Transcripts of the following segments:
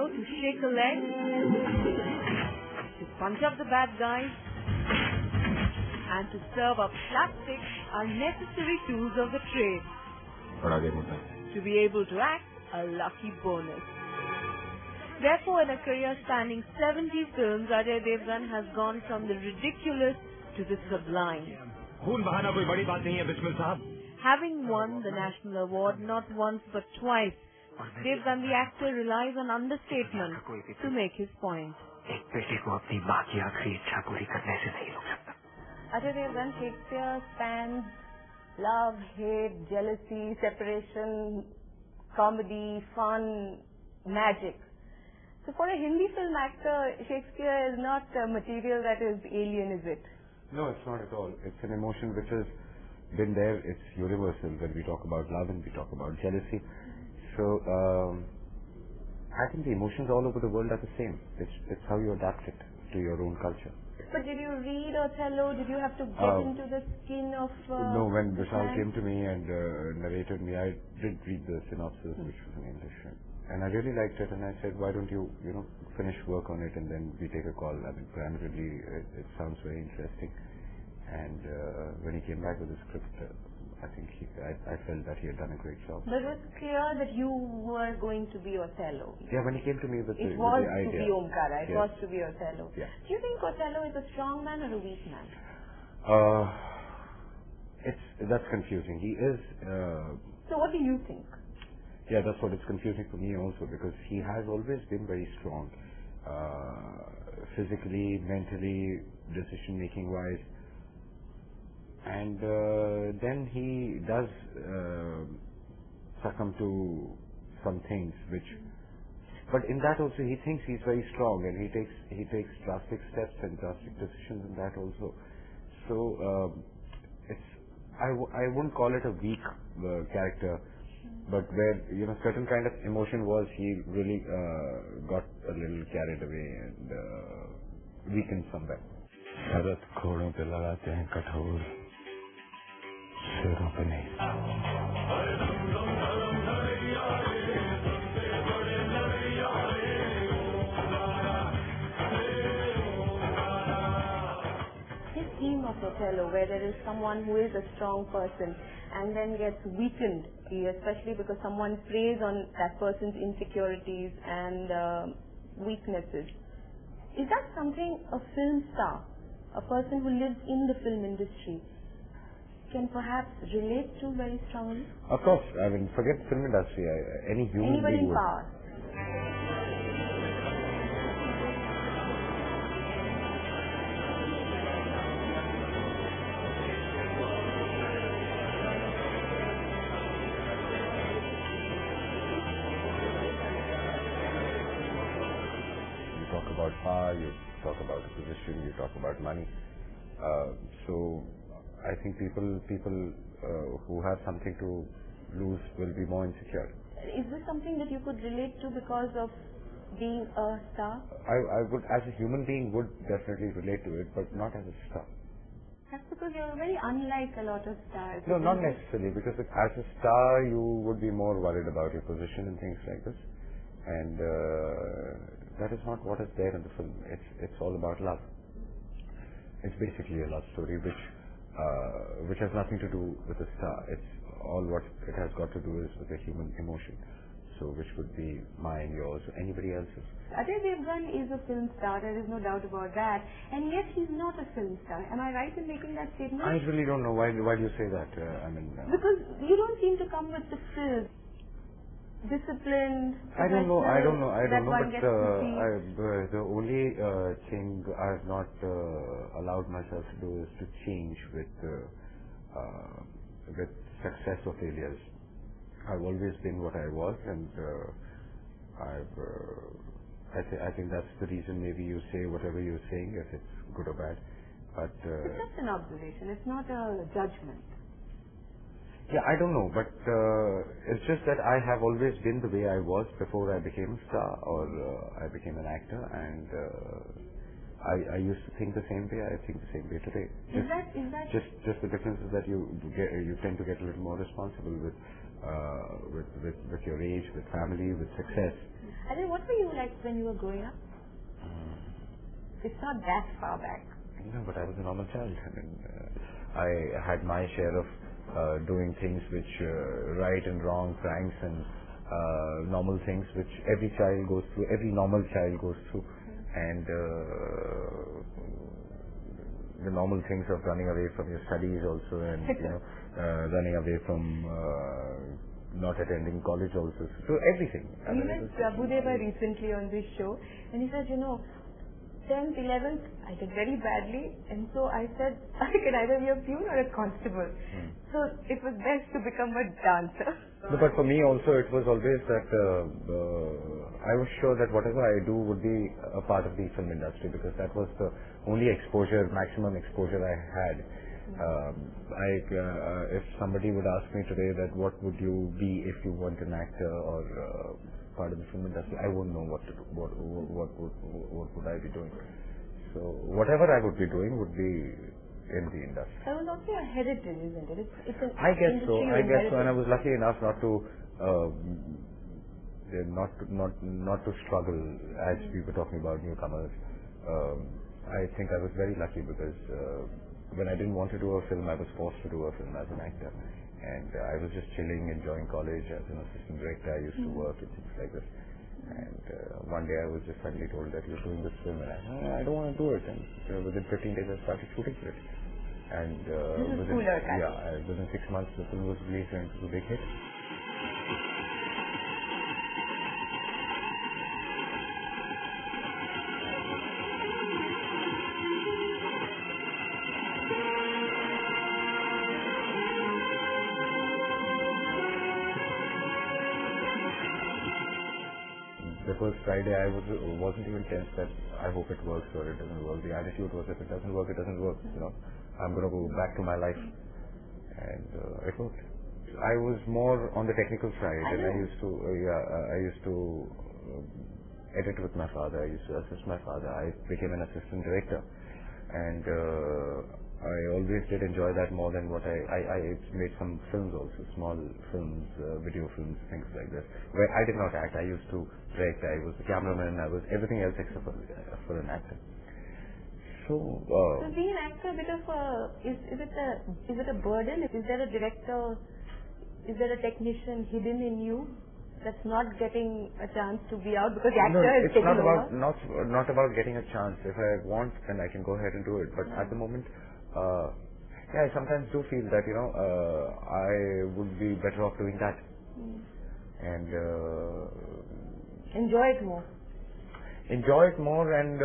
hero to shake a leg, to punch up the bad guys, and to serve up slapstick are necessary tools of the trade. To be able to act, a lucky bonus. Therefore, in a career spanning 70 films, Ajay Devgan has gone from the ridiculous to the sublime. Having won the national award not once but twice, Devgan the actor relies on understatement to make his point. Ajay Devgan, Shakespeare spans love, hate, jealousy, separation, comedy, fun, magic. So for a Hindi film actor, Shakespeare is not a material that is alien, is it? No, it's not at all. It's an emotion which has been there. It's universal when we talk about love and we talk about jealousy. So I think the emotions all over the world are the same. It's how you adapt it to your own culture. But did you read Othello? Did you have to get into the skin of... no, when Vishal came to me and narrated me, I did read the synopsis, which was in English. And I really liked it, and I said, why don't you, finish work on it and then we take a call. I mean, primarily, it sounds very interesting. And when he came back with the script, I think I felt that he had done a great job. But it was clear that you were going to be Othello. Yeah, when he came to me with the idea. It was to be Omkara. It was to be Othello. Yeah. Do you think Othello is a strong man or a weak man? That's confusing. He is... So what do you think? Yeah, that's what it's confusing for me also, because he has always been very strong. Physically, mentally, decision-making wise. And then he does succumb to some things which... But in that also he thinks he's very strong, and he takes drastic steps and drastic decisions in that also. So I wouldn't call it a weak character, but where certain kind of emotion was, he really got a little carried away and weakened somewhere. Bharat घोड़ों पे लगाते हैं कठोर, शेरों पे नहीं. His theme of Othello, where there is someone who is a strong person and then gets weakened, especially because someone preys on that person's insecurities and weaknesses. Is that something a film star, a person who lives in the film industry, can perhaps relate to very strongly? Of course. I mean, forget film industry. Any human Anybody being in would. power. You talk about power, you talk about a position, you talk about money. So I think people who have something to lose will be more insecure. Is this something that you could relate to because of being a star? I would, as a human being, would definitely relate to it, but not as a star. That's because you're very unlike a lot of stars. No, not necessarily, because as a star you would be more worried about your position and things like this. And that is not what is there in the film. It's all about love. It's basically a love story which has nothing to do with a star. It's all what it has got to do is with a human emotion. So which would be mine, yours, or anybody else's. Ajay Devgan is a film star, there is no doubt about that. And yet he's not a film star. Am I right in making that statement? I really don't know. Why do you say that? Because you don't seem to come with the frills. Disciplined. I don't know. But the only thing I have not allowed myself to do is to change with success or failures. I've always been what I was, and I think that's the reason. Maybe you say whatever you're saying, if it's good or bad. But it's just an observation. It's not a judgment. Yeah, I don't know, but it's just that I have always been the way I was before I became a star or I became an actor, and I used to think the same way. I think the same way today. Is that just the difference is that you tend to get a little more responsible with with your age, with family, with success. And then what were you like when you were growing up? It's not that far back. No, but I was a normal child. I mean, I had my share of doing things which right and wrong, pranks and normal things which every child goes through, every normal child goes through, and the normal things of running away from your studies also, and running away from not attending college also. So everything. We met Prabhudeva recently on this show, and he said, 10th, 11th, I did very badly, and so I said I can either be a peon or a constable. So it was best to become a dancer. No, but for me also it was always that I was sure that whatever I do would be a part of the film industry, because that was the only exposure, maximum exposure I had. If somebody would ask me today that what would you be if you weren't an actor or part of the film industry, I wouldn't know what to do. What would I be doing? So whatever I would be doing would be in the industry. That was also a heritage, isn't it? It's an I guess so. And I was lucky enough not to struggle as we were talking about newcomers. I think I was very lucky because when I didn't want to do a film, I was forced to do a film as an actor. And I was just chilling, enjoying college as an assistant director. I used to work and things like this. And one day I was just suddenly told that you're doing this film, and I don't want to do it. And within 15 days I started shooting for it. And within 6 months the film was released and it was a big hit. The first Friday I wasn't even tense that I hope it works or it doesn't work. The attitude was, if it doesn't work, it doesn't work. I'm going to go back to my life, and it worked. I was more on the technical side, and I used to edit with my father. I used to assist my father. I became an assistant director, and I always did enjoy that more than what I made some films also, small films, video films, things like this, where I did not act. I used to direct. I was the cameraman. I was everything else except for an actor. So being an actor, is it a burden? Is there a director? Is there a technician hidden in you that's not getting a chance to be out because the actor has taken over? Not about getting a chance. If I want, then I can go ahead and do it. But at the moment, I sometimes do feel that I would be better off doing that, and enjoy it more. And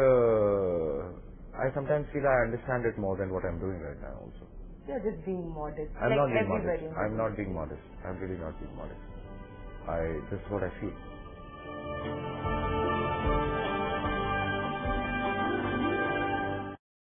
I sometimes feel I understand it more than what I'm doing right now. Also, you're just being modest. I'm not being modest. I'm not being modest. I'm really not being modest. This is what I feel.